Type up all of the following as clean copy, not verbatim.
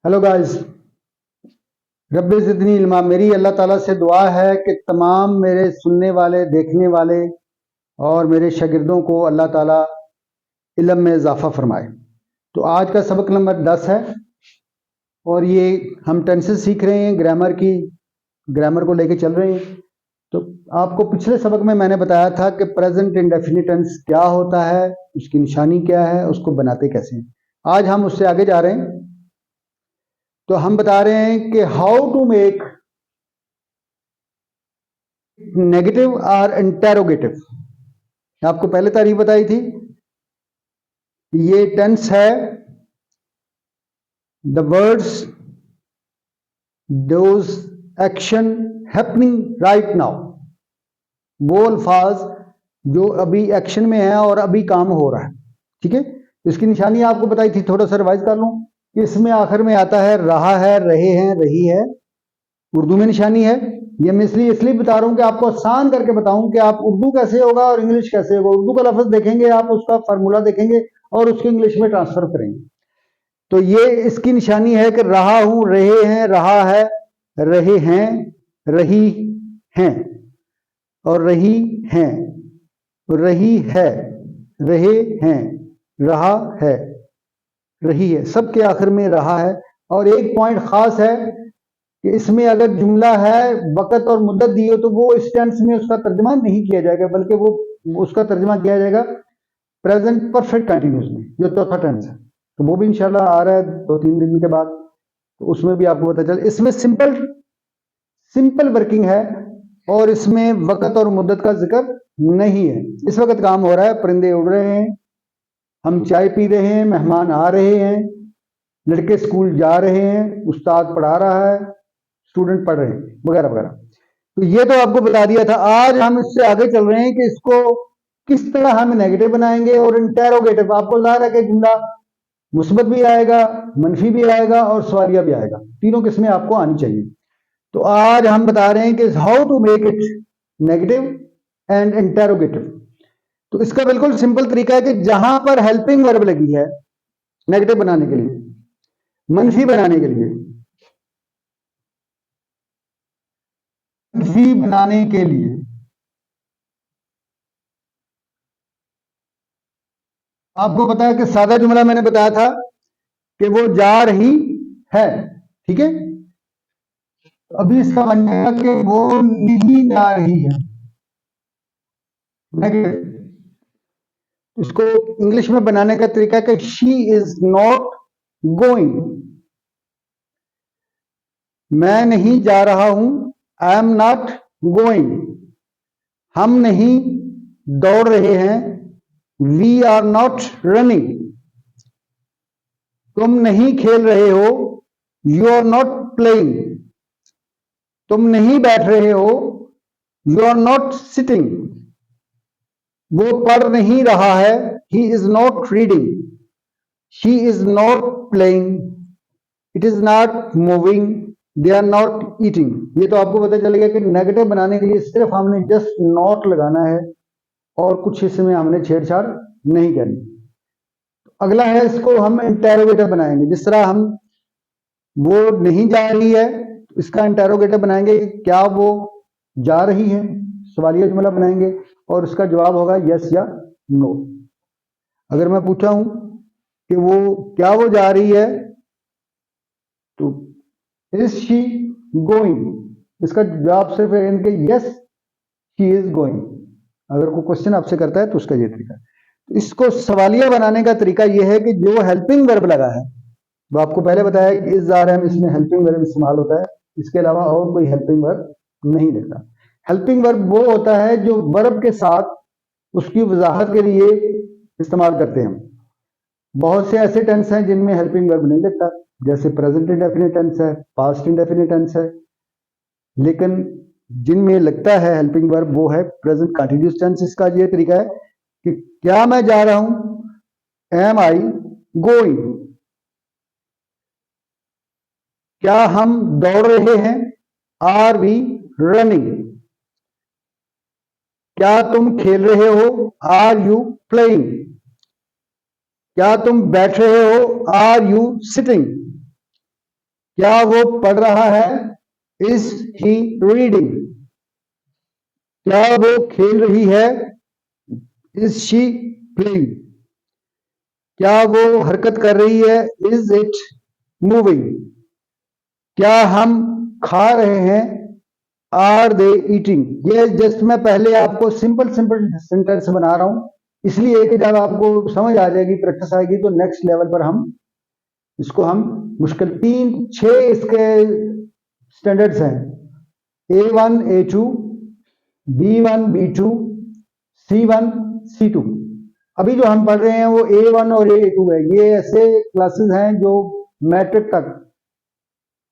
Hello guys. रब्बी ज़िदनी इल्मा। मेरी अल्लाह ताला से दुआ है कि तमाम मेरे सुनने वाले, देखने वाले और मेरे शागिर्दों को अल्लाह ताला इल्म में इजाफ़ा फरमाए। तो आज का सबक नंबर 10 है और ये हम टेंसेस सीख रहे हैं, ग्रामर को लेके चल रहे हैं। तो आपको पिछले सबक में मैंने बताया था कि प्रेजेंट इंडेफिनिट टेंस क्या होता है, उसकी निशानी क्या है, उसको बनाते कैसे हैं। आज हम उससे आगे जा रहे हैं। तो हम बता रहे हैं कि हाउ टू मेक नेगेटिव और इंटेरोगेटिव। आपको पहले तारीफ बताई थी। ये टेंस है the words those action happening right now. वो अल्फाज जो अभी एक्शन में है और अभी काम हो रहा है। ठीक है, इसकी निशानी आपको बताई थी, थोड़ा सा रिवाइज कर लूं। इसमें आखिर में आता है रहा है, रहे हैं, रही है। उर्दू में निशानी है। ये मैं इसलिए बता रहा हूं कि आपको आसान करके बताऊं कि आप उर्दू कैसे होगा और इंग्लिश कैसे होगा। उर्दू का लफ्ज देखेंगे आप, उसका फार्मूला देखेंगे और उसको इंग्लिश में ट्रांसफर करेंगे। तो ये इसकी निशानी है कि रहा हूं, रहे हैं, रहा है, रहे हैं, रही हैं और रही हैं, रही है, रहे हैं, रहा है, रही है। सबके आखिर में रहा है। और एक पॉइंट खास है कि इसमें अगर जुमला है, वक़्त और मुद्दत दी हो, तो वो इस टेंस में उसका तर्जमा नहीं किया जाएगा, बल्कि वो उसका तर्जमा किया जाएगा प्रेजेंट परफेक्ट कंटिन्यूस में, जो चौथा टेंस है। तो वो भी इंशाल्लाह आ रहा है 2-3 दिन के बाद, तो उसमें भी आपको पता चले। इसमें सिंपल वर्किंग है और इसमें वक़्त और मुद्दत का जिक्र नहीं है। इस वक्त काम हो रहा है, परिंदे उड़ रहे हैं, हम चाय पी रहे हैं, मेहमान आ रहे हैं, लड़के स्कूल जा रहे हैं, उस्ताद पढ़ा रहा है, स्टूडेंट पढ़ रहे हैं, वगैरह वगैरह। तो ये तो आपको बता दिया था। आज हम इससे आगे चल रहे हैं कि इसको किस तरह हम नेगेटिव बनाएंगे और इंटेरोगेटिव। आपको ज़ाहिर है कि जुमला मुस्बत भी आएगा, मनफी भी आएगा और सवालिया भी आएगा। तीनों किस्में आपको आनी चाहिए। तो आज हम बता रहे हैं कि how to make it negative and interrogative. तो इसका बिल्कुल सिंपल तरीका है कि जहां पर हेल्पिंग वर्ब लगी है नेगेटिव बनाने के लिए, मनफी बनाने के लिए, मनफी बनाने के लिए आपको पता है कि सादा जुमला मैंने बताया था कि वो जा रही है। ठीक है, अभी इसका बन जाएगा कि वो नहीं जा रही है। इसको इंग्लिश में बनाने का तरीका है कि शी इज नॉट गोइंग। मैं नहीं जा रहा हूं, आई एम नॉट गोइंग। हम नहीं दौड़ रहे हैं, वी आर नॉट रनिंग। तुम नहीं खेल रहे हो, यू आर नॉट प्लेइंग। तुम नहीं बैठ रहे हो, यू आर नॉट सिटिंग। वो पढ़ नहीं रहा है, he is not reading. She is not playing, it is not moving, they are not eating. ये तो आपको पता चलेगा कि नेगेटिव बनाने के लिए सिर्फ हमने जस्ट नॉट लगाना है और कुछ इसमें हमने छेड़छाड़ नहीं करनी। अगला है, इसको हम इंटेरोगेटिव बनाएंगे। जिस तरह हम वो नहीं जा रही है, तो इसका इंटेरोगेटिव बनाएंगे कि क्या वो जा रही है, सवालिया जुमला बनाएंगे और उसका जवाब होगा यस या नो। अगर मैं पूछा हूं कि क्या वो जा रही है, तो इज शी गोइंग, इसका जवाब सिर्फ है इनके यस शी इज गोइंग। अगर कोई क्वेश्चन आपसे करता है तो उसका ये तरीका है। तो इसको सवालिया बनाने का तरीका यह है कि जो हेल्पिंग वर्ब लगा है, वो आपको पहले बताया कि इस जार में इसमें हेल्पिंग वर्ब इस्तेमाल होता है, इसके अलावा और कोई हेल्पिंग वर्ब नहीं लगता। हेल्पिंग वर्ब वो होता है जो वर्ब के साथ उसकी वजाहत के लिए इस्तेमाल करते हैं। बहुत से ऐसे टेंस हैं जिनमें हेल्पिंग वर्ब नहीं लगता, जैसे प्रेजेंट इंडेफिनिट टेंस है, पास्ट इंडेफिनिट टेंस है। लेकिन जिनमें लगता है हेल्पिंग वर्ब वो है प्रेजेंट कंटीन्यूअस टेंस। इसका ये तरीका है कि क्या मैं जा रहा हूं, एम आई गोइंग। क्या हम दौड़ रहे हैं, आर वी रनिंग। क्या तुम खेल रहे हो, आर यू प्लेइंग। क्या तुम बैठ रहे हो, आर यू सिटिंग। क्या वो पढ़ रहा है? Is he reading? क्या वो खेल रही है? Is she playing? क्या वो हरकत कर रही है? Is it moving? क्या हम खा रहे हैं? Are they eating? ये जस्ट मैं पहले आपको सिंपल सिंपल सेंटेंस बना रहा हूं, इसलिए कि जब आपको समझ आ जाएगी, प्रैक्टिस आएगी, तो नेक्स्ट लेवल पर हम इसको हम मुश्किल 3-6 इसके स्टैंडर्ड्स हैं। A1 A2 B1 B2 C1 C2। अभी जो हम पढ़ रहे हैं वो A1 और A2 है। ये ऐसे क्लासेस हैं जो मैट्रिक तक,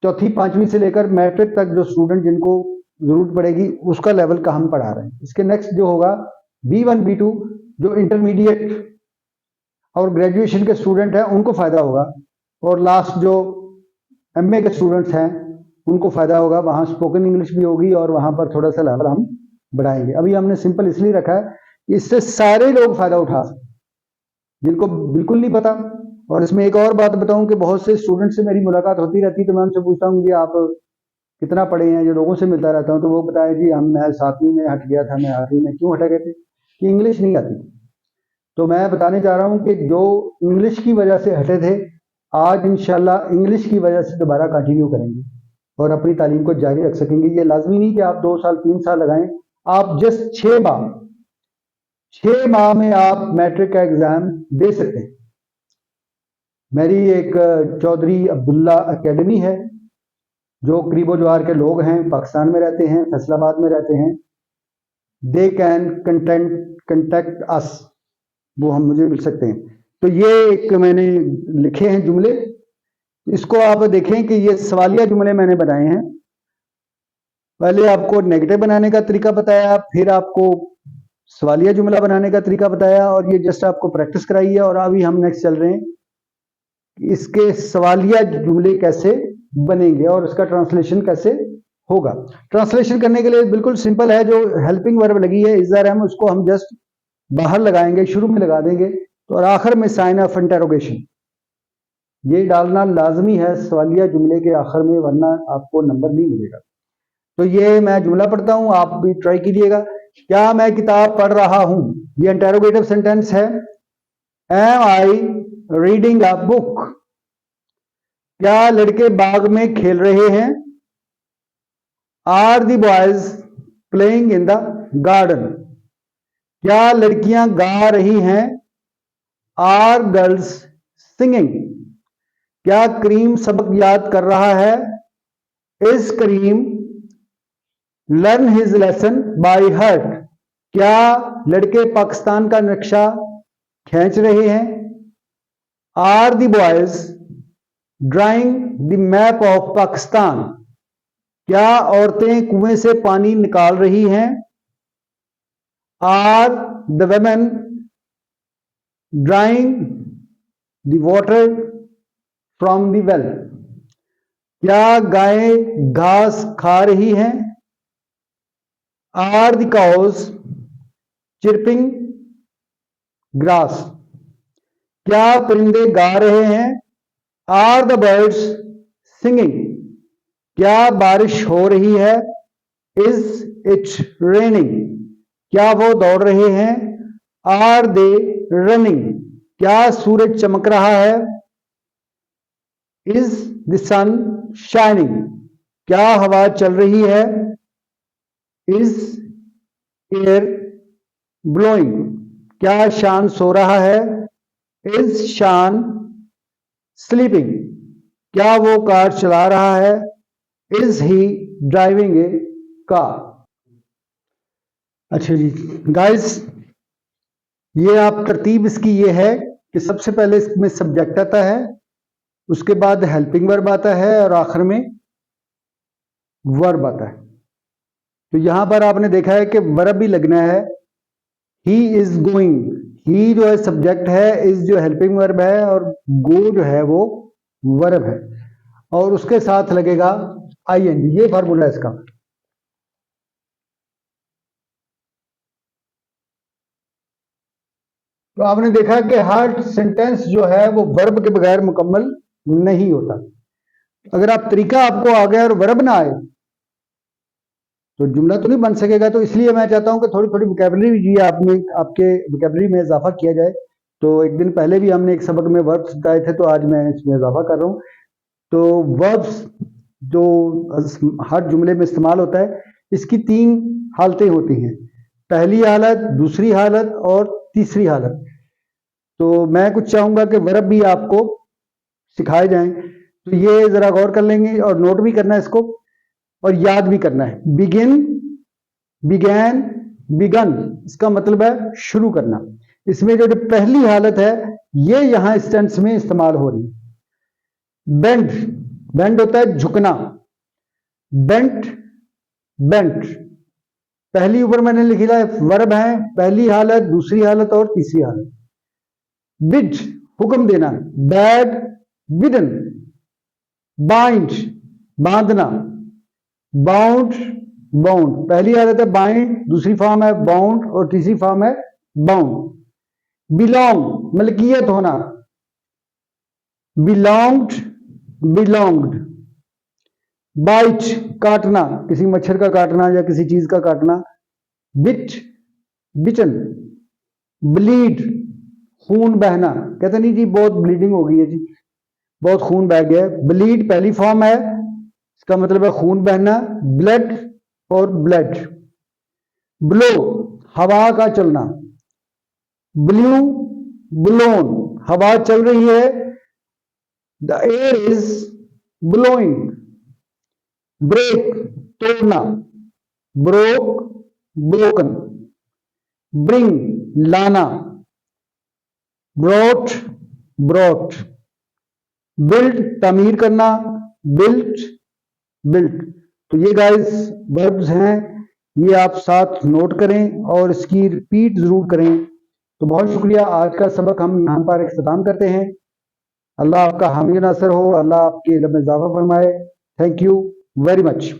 चौथी पांचवी से लेकर मैट्रिक तक जो स्टूडेंट जिनको जरूरत पड़ेगी उसका लेवल का हम पढ़ा रहे हैं। इसके नेक्स्ट जो होगा B1 B2, जो इंटरमीडिएट और ग्रेजुएशन के स्टूडेंट हैं उनको फायदा होगा, और लास्ट जो MA के स्टूडेंट्स हैं उनको फायदा होगा। वहां स्पोकन इंग्लिश भी होगी और वहां पर थोड़ा सा लेवल हम बढ़ाएंगे। अभी हमने सिंपल इसलिए रखा है कि इससे सारे लोग फायदा उठा सकते, जिनको बिल्कुल नहीं पता। और इसमें एक और बात बताऊं कि बहुत से स्टूडेंट से मेरी मुलाकात होती रहती है, तो मैं उनसे पूछता हूँ कि आप कितना पढ़े हैं। जो लोगों से मिलता रहता हूँ तो वो बताया जी मैं 7वीं में हट गया था, मैं 8वीं में। क्यों हटा गए थे? कि इंग्लिश नहीं आती। तो मैं बताने चाह रहा हूँ कि जो इंग्लिश की वजह से हटे थे, आज इंशाल्लाह इंग्लिश की वजह से दोबारा कंटिन्यू करेंगे और अपनी तालीम को जारी रख सकेंगे। ये लाजमी नहीं कि आप 2 साल 3 साल लगाएं, आप जस्ट 6 माह में आप मैट्रिक का एग्जाम दे सकते हैं। मेरी एक चौधरी अब्दुल्ला एकेडमी है, जो करीबो जवार के लोग हैं, पाकिस्तान में रहते हैं, फैसलाबाद में रहते हैं। दे कैन कंटेक्ट अस, वो हम मुझे मिल सकते हैं। तो ये एक मैंने लिखे हैं जुमले, इसको आप देखें कि ये सवालिया जुमले मैंने बनाए हैं। पहले आपको नेगेटिव बनाने का तरीका बताया, फिर आपको सवालिया जुमला बनाने का तरीका बताया, और ये जस्ट आपको प्रैक्टिस कराई है। और अभी हम नेक्स्ट चल रहे हैं कि इसके सवालिया जुमले कैसे बनेंगे और इसका ट्रांसलेशन कैसे होगा। ट्रांसलेशन करने के लिए बिल्कुल सिंपल है, जो हेल्पिंग वर्ब लगी है इज आर एम, उसको हम जस्ट बाहर लगाएंगे, शुरू में लगा देंगे, तो और आखिर में साइन ऑफ इंटरोगेशन ये डालना लाजमी है सवालिया जुमले के आखिर में, वरना आपको नंबर नहीं मिलेगा। तो ये मैं जुमला पढ़ता हूं, आप भी ट्राई कीजिएगा। क्या मैं किताब पढ़ रहा हूं? ये इंटरोगेटिव सेंटेंस है। Am I reading a book? क्या लड़के बाग में खेल रहे हैं? Are the boys playing in the garden? क्या लड़कियां गा रही हैं? Are girls singing? क्या करीम सबक याद कर रहा है? Is Karim learn his lesson by heart? क्या लड़के पाकिस्तान का नक्शा खींच रहे हैं? Are the boys drawing the map of Pakistan? क्या औरतें कुएं से पानी निकाल रही हैं? Are the women drawing the water from the well? क्या गायें घास खा रही हैं? Are the cows chirping grass? क्या परिंदे गा रहे हैं? Are the birds singing? क्या बारिश हो रही है? Is it raining? क्या वो दौड़ रहे हैं? Are they running? क्या सूरज चमक रहा है? Is the sun shining? क्या हवा चल रही है? Is air blowing? क्या शान सो रहा है? इज शान स्लीपिंग? क्या वो कार चला रहा है? Is he driving A car? अच्छा जी गाइस, ये आप तरतीब इसकी ये है कि सबसे पहले इसमें सब्जेक्ट आता है, उसके बाद हेल्पिंग वर्ब आता है, और आखिर में वर्ब आता है। तो यहां पर आपने देखा है कि वर्ब भी लगना है। ही इज गोइंग, ही जो है सब्जेक्ट है, इज जो हेल्पिंग वर्ब है, और गो जो है वो वर्ब है, और उसके साथ लगेगा आईएनजी। ये फार्मूला है इसका। तो आपने देखा कि हर सेंटेंस जो है वो वर्ब के बगैर मुकम्मल नहीं होता। अगर आप तरीका आपको आ गया और वर्ब ना आए तो जुमला तो नहीं बन सकेगा। तो इसलिए मैं चाहता हूं कि थोड़ी थोड़ी वोकैबुलरी जी आपके वोकैबुलरी में इजाफा किया जाए। तो एक दिन पहले भी हमने एक सबक में वर्ब्स बताए थे, तो आज मैं इसमें इजाफा कर रहा हूं। तो वर्ब्स जो हर जुमले में इस्तेमाल होता है, इसकी 3 हालतें होती हैं, पहली हालत, दूसरी हालत और तीसरी हालत। तो मैं कुछ चाहूंगा कि वर्ब भी आपको सिखाए जाएं, तो ये जरा गौर कर लेंगे और नोट भी करना है इसको और याद भी करना है। बिगिन, बिगैन, बिगन, इसका मतलब है शुरू करना। इसमें जो पहली हालत है ये यहां इस टेंस में इस्तेमाल हो रही है। बेंड, बेंड होता है झुकना, बेंट, बेंट। पहली ऊपर मैंने लिखा है वर्ब है, पहली हालत, दूसरी हालत और तीसरी हालत। बिड, हुक्म देना, बैड, बिडन। बाइंड, बांधना, बाउंड, बाउंड। पहली हालत है बाइंड, दूसरी फॉर्म है बाउंड और तीसरी फॉर्म है बाउंड। बिलोंग, मलकियत होना, बिलोंग्ड, बिलोंग्ड। बाइट, काटना, किसी मच्छर का काटना या किसी चीज का काटना, बिट, बिचन। ब्लीड, खून बहना, कहते नहीं जी बहुत ब्लीडिंग हो गई है जी, बहुत खून बह गया है। ब्लीड पहली फॉर्म है, इसका मतलब है खून बहना, ब्लड और ब्लड। ब्लो, हवा का चलना, ब्लू, ब्लोन, हवा चल रही है, the air is blowing. Break, तोड़ना, ब्रोक, ब्रोकन। ब्रिंग, लाना, ब्रॉट, ब्रॉट। बिल्ड, तामीर करना, बिल्ट, बिल्ट। तो ये गाइस वर्ब्स हैं, ये आप साथ नोट करें और इसकी रिपीट जरूर करें। तो बहुत शुक्रिया, आज का सबक हम यहाँ पर इख्तिताम करते हैं। अल्लाह आपका हामी नासर हो, अल्लाह आपके इल्म में इजाफा फरमाए। Thank you very much.